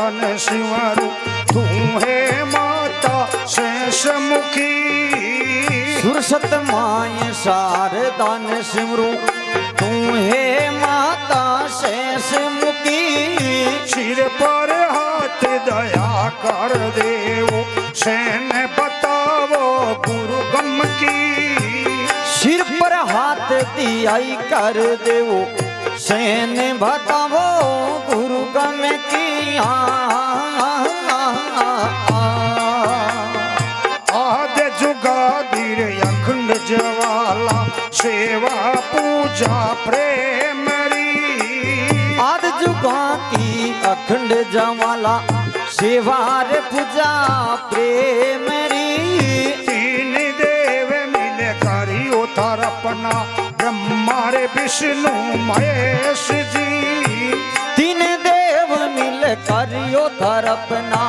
तन सिमरू तू है माता शेष मुखी सुरसत माय शारदा ने सिमरू तू है माता शेष मुखी सिर पर हाथ दया कर देवो सैन बतावो गुरु गम की सिर पर हाथ दियाई कर देवो सैन बतावो गुरु गम की आदि जुगादिर अखंड ज्वाला सेवा पूजा प्रेम आद जुगा की अखंड ज्वाला सेवा रे पूजा प्रेम तीन देव मिले करियो थारपना ब्रह्मा रे विष्णु महेश जी तीन देव मिल करियो थारपना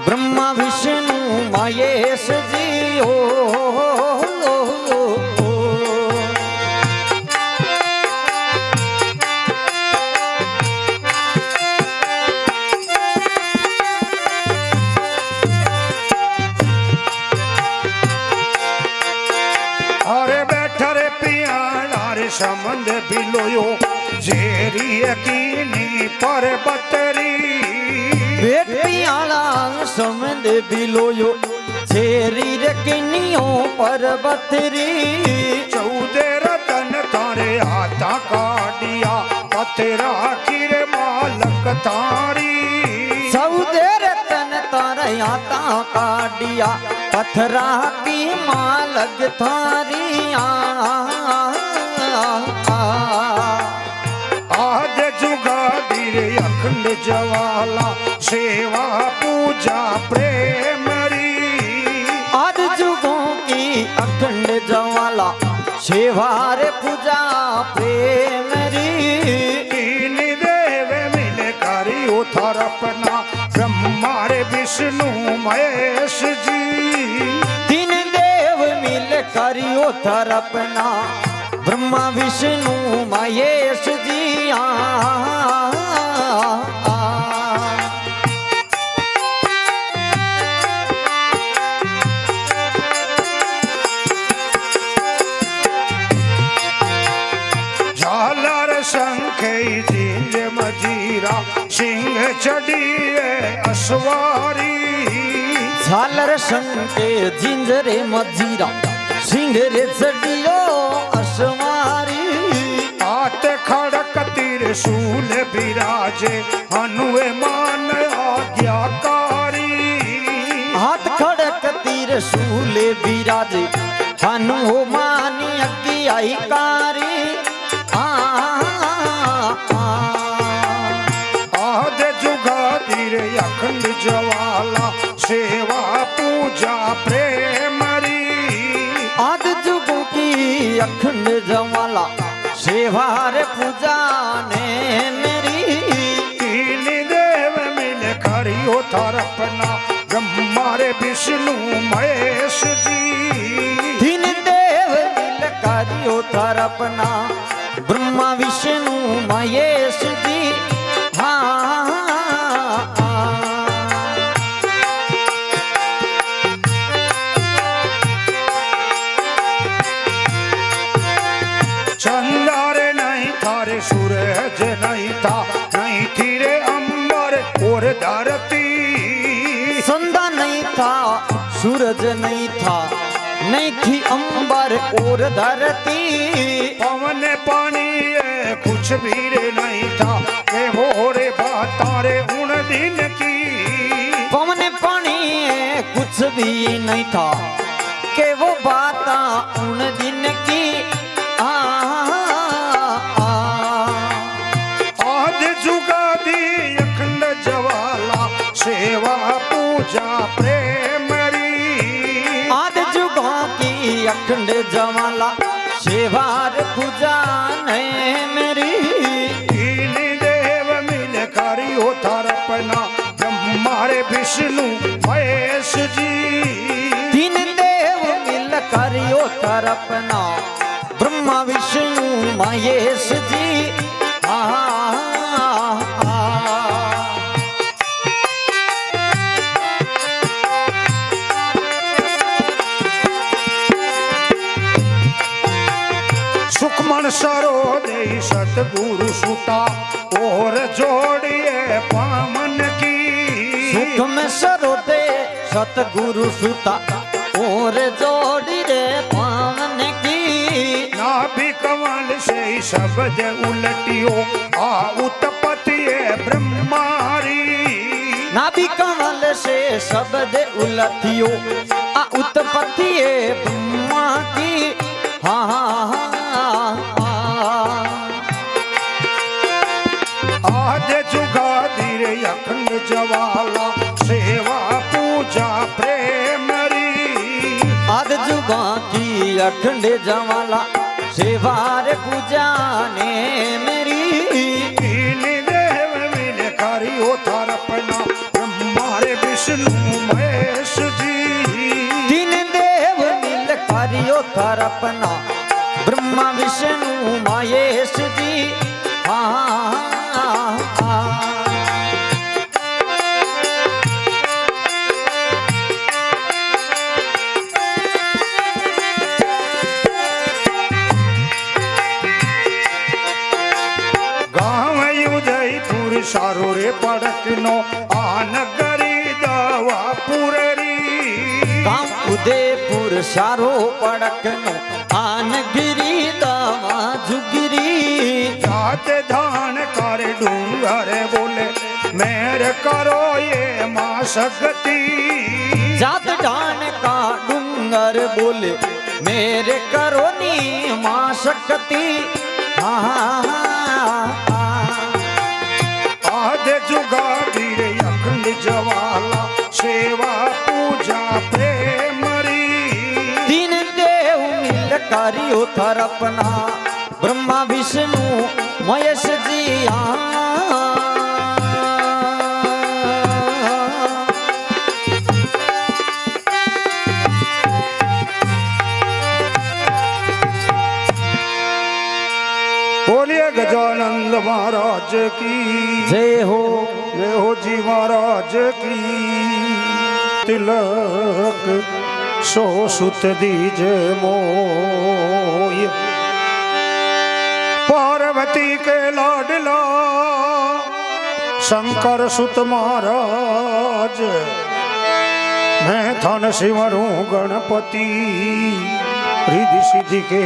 ब्रह्मा विष्णु महेश जी हो समंद बिलोयो जेरी यकीनी पर्वतरी बेटियाला समंद बिलोयो जेरी यकीनियो पर्वतरी 14 रतन तारे हाथा काटिया पथरा किर मालक तारी 14 रतन तारे हाथा काटिया पथरा की मालक थारिया आद जुगादिर अखंड ज्वाला सेवा पूजा प्रेम आद जुगों की अखंड ज्वाला सेवा रे पूजा प्रेम तीन देव मिले करियो थारपना ब्रह्मा रे विष्णु महेश जी तीन देव मिल करियो थारपना ब्रह्मा विष्णु महेश जी झालर शंख जिंज मजीरा सिंह चढ़िए असवारी झालर शंके जिंजरे मजीरा सिंह रे चढ़ियो असवारी हाथ खड़क त्रिशूल विराजे हनुमान आज्ञाकारी हाथ खड़क त्रिशूल विराजे हनुमान आज्ञाकारी आद जुगादिर अखंड ज्वाला सेवा पूजा प्रेम आद जुगों की अखंड ज्वाला सेवा रे पूजा ने मेरी तीन देव मिल करियो थारपना ब्रह्मा रे विष्णु महेश जी तीन देव मिल करियो थारपना ब्रह्मा विष्णु महेश जी चंदारे नहीं थारे सूरज नहीं था नहीं थी रे अंबर और धरती संदा नहीं था सूरज नहीं था नहीं थी अंबर और धरती पवन पानी कुछ भी रे नहीं था ये हो रे बातारे उन दिन की पवन पानी कुछ भी नहीं था के वो बात उन दिन की आद जुगादी अखंड ज्वाला सेवा पूजा प्रेम आद जुगा की अखंड ज्वाला सेवा रे पूजा ने मेरी तीन देव मिल करियो थारपना ब्रह्मा रे विष्णु महेश जी तीन देव मिल करियो थारपना ब्रह्मा विष्णु महेश जी मन सरो दे सतगुरु सुता और जोड़िए पामन की सुख में सरोदे सतगुरु सुता और जोड़ी रे पावन की नाभि कमल से शब्द उलटियो आ उत्पत्ति ब्रह्मारी नाभि कमल से शब्द उलटियो आ उत्पत्ति ब्रह्मा की हाँ हाँ आज जुगादी रे अखंड जवाला सेवा पूजा प्रेम री आद जुगा की अखंड जवाला सेवा रे पूजा ने मेरी तीन देव मिले करियो थारपना ब्रह्मा रे विष्णु महेश जी तीन देव मिल करियो थारपना ब्रह्मा विष्णु महेश जी हाँ उदयपुर सारो रे पड़कनो आनगरी दवा पुररी गाँव उदयपुर सारो पड़कनो आनगिरी दवा जुगिरी जात धान कर डूंगर बोले मेर करो ये माँ शक्ति जात ढान का डूंगर बोले मेरे करो नी माँ शक्ति आधे जुगादी रे अखंड जवाला सेवा पूजा प्रेम री तीन देव मिल करियो थारपना ब्रह्मा विष्णु महेश जी बोलिए गजानंद महाराज की जय हो जी महाराज की तिलक सो सुत दीजे मोय पार्वती के लाडला शंकर सुत महाराज मैं थन शिवरू गणपति रिद्धि सिद्धि के